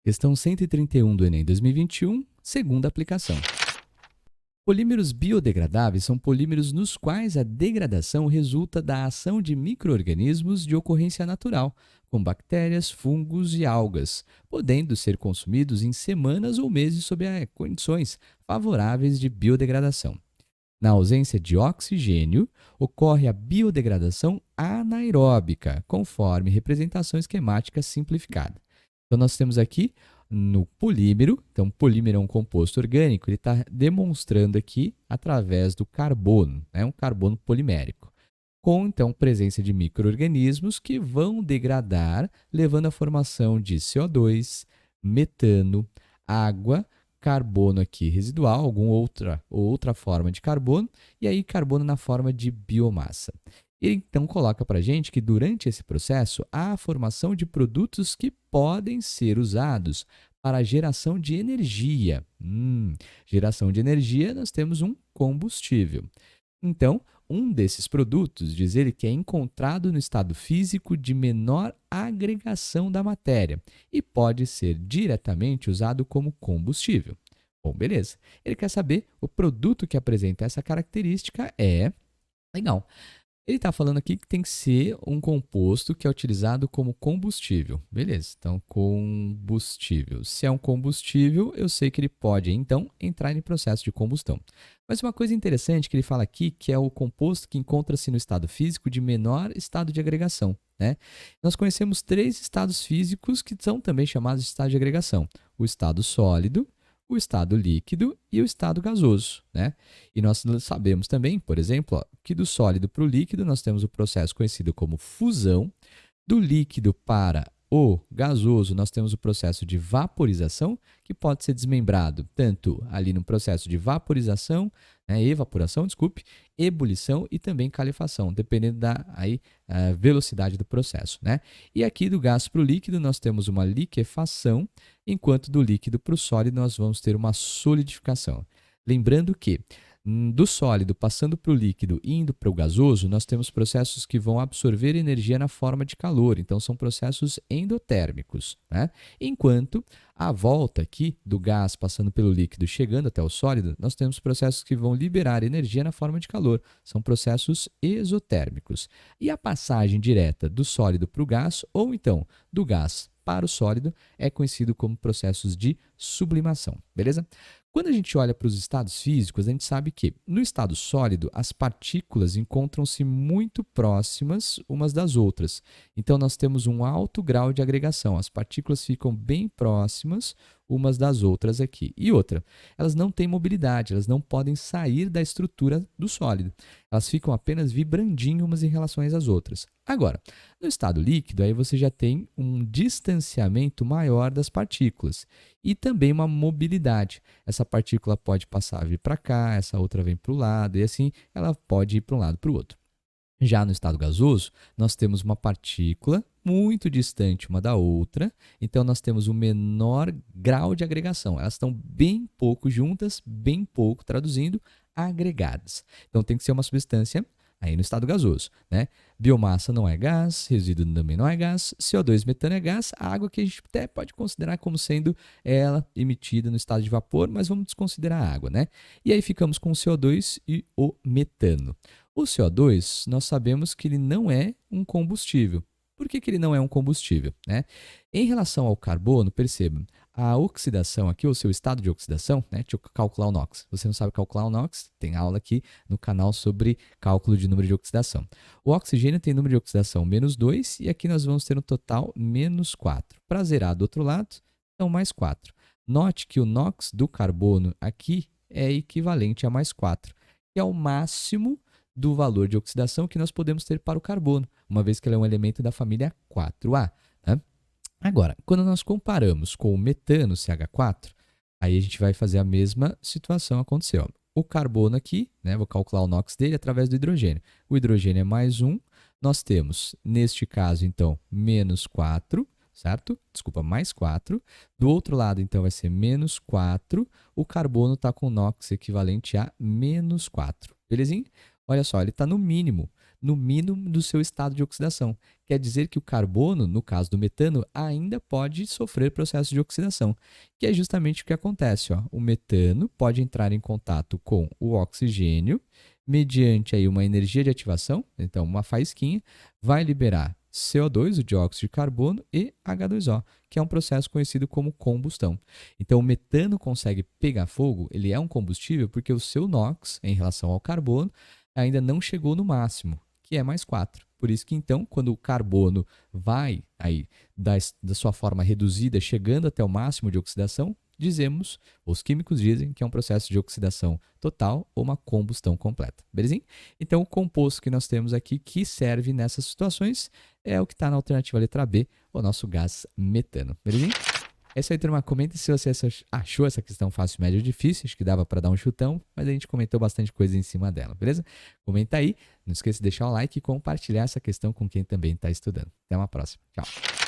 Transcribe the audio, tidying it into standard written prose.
Questão 131 do Enem 2021, segunda aplicação. Polímeros biodegradáveis são polímeros nos quais a degradação resulta da ação de micro-organismos de ocorrência natural, como bactérias, fungos e algas, podendo ser consumidos em semanas ou meses sob condições favoráveis de biodegradação. Na ausência de oxigênio, ocorre a biodegradação anaeróbica, conforme representação esquemática simplificada. Então, nós temos aqui no polímero, então, polímero é um composto orgânico, ele está demonstrando aqui através do carbono, um carbono polimérico, com, então, presença de micro-organismos que vão degradar, levando à formação de CO2, metano, água, carbono aqui residual, alguma outra forma de carbono, e aí carbono na forma de biomassa. Ele então coloca para a gente que durante esse processo há a formação de produtos que podem ser usados para a geração de energia. Geração de energia, nós temos um combustível. Então, um desses produtos, diz ele, que é encontrado no estado físico de menor agregação da matéria e pode ser diretamente usado como combustível. Bom, beleza. Ele quer saber o produto que apresenta essa característica é... Legal. Ele está falando aqui que tem que ser um composto que é utilizado como combustível. Beleza, então combustível. Se é um combustível, eu sei que ele pode, então, entrar em processo de combustão. Mas uma coisa interessante que ele fala aqui, que é o composto que encontra-se no estado físico de menor estado de agregação. Nós conhecemos 3 estados físicos que são também chamados de estado de agregação. O estado sólido, o estado líquido e o estado gasoso. E nós sabemos também, por exemplo, que do sólido para o líquido nós temos o processo conhecido como fusão, do líquido para o gasoso nós temos o processo de vaporização, que pode ser desmembrado tanto ali no processo de vaporização, evaporação, ebulição e também calefação, dependendo da velocidade do processo. E aqui do gás para o líquido nós temos uma liquefação, enquanto do líquido para o sólido nós vamos ter uma solidificação. Lembrando que do sólido passando para o líquido e indo para o gasoso, nós temos processos que vão absorver energia na forma de calor, então são processos endotérmicos. Enquanto a volta aqui do gás passando pelo líquido chegando até o sólido, nós temos processos que vão liberar energia na forma de calor, são processos exotérmicos. E a passagem direta do sólido para o gás, ou então do gás para o sólido, é conhecido como processos de sublimação, beleza? Quando a gente olha para os estados físicos, a gente sabe que no estado sólido as partículas encontram-se muito próximas umas das outras. Então nós temos um alto grau de agregação, as partículas ficam bem próximas umas das outras aqui. E outra, elas não têm mobilidade, elas não podem sair da estrutura do sólido. Elas ficam apenas vibrandinho umas em relação às outras. Agora, no estado líquido, aí você já tem um distanciamento maior das partículas e também uma mobilidade. Essa partícula pode passar, vir para cá, essa outra vem para o lado, e assim ela pode ir para um lado para o outro. Já no estado gasoso, nós temos uma partícula muito distante uma da outra, então nós temos um menor grau de agregação. Elas estão bem pouco juntas, bem pouco, traduzindo, agregadas. Então tem que ser uma substância aí no estado gasoso. Biomassa não é gás, resíduo também não é gás, CO2 metano é gás, a água que a gente até pode considerar como sendo ela emitida no estado de vapor, mas vamos desconsiderar a água. E aí ficamos com o CO2 e o metano. O CO2, nós sabemos que ele não é um combustível. Por que ele não é um combustível? Em relação ao carbono, percebam, a oxidação aqui, o seu estado de oxidação, deixa eu calcular o NOx. Você não sabe calcular o NOx? Tem aula aqui no canal sobre cálculo de número de oxidação. O oxigênio tem número de oxidação menos 2 e aqui nós vamos ter um total menos 4. Para zerar do outro lado, então mais 4. Note que o NOx do carbono aqui é equivalente a mais 4, que é o máximo do valor de oxidação que nós podemos ter para o carbono, uma vez que ele é um elemento da família 4A. Agora, quando nós comparamos com o metano CH4, aí a gente vai fazer a mesma situação acontecer. O carbono aqui, vou calcular o NOx dele através do hidrogênio. O hidrogênio é mais 1, nós temos, neste caso, então, menos 4, certo? Desculpa, mais 4. Do outro lado, então, vai ser menos 4. O carbono está com NOx equivalente a menos 4. Belezinha? Olha só, ele está no mínimo no mínimo do seu estado de oxidação. Quer dizer que o carbono, no caso do metano, ainda pode sofrer processo de oxidação, que é justamente o que acontece. Ó. O metano pode entrar em contato com o oxigênio, mediante aí uma energia de ativação, então uma faísquinha, vai liberar CO2, o dióxido de carbono, e H2O, que é um processo conhecido como combustão. Então, o metano consegue pegar fogo, ele é um combustível porque o seu NOx, em relação ao carbono, ainda não chegou no máximo, que é mais 4. Por isso que, então, quando o carbono vai aí da sua forma reduzida, chegando até o máximo de oxidação, dizemos, os químicos dizem que é um processo de oxidação total ou uma combustão completa. Belezinha? Então, o composto que nós temos aqui que serve nessas situações é o que está na alternativa letra B, o nosso gás metano. Belezinha? É isso aí, turma. Comenta se você achou essa questão fácil, média ou difícil. Acho que dava para dar um chutão, mas a gente comentou bastante coisa em cima dela, beleza? Comenta aí. Não esqueça de deixar o like e compartilhar essa questão com quem também está estudando. Até uma próxima. Tchau.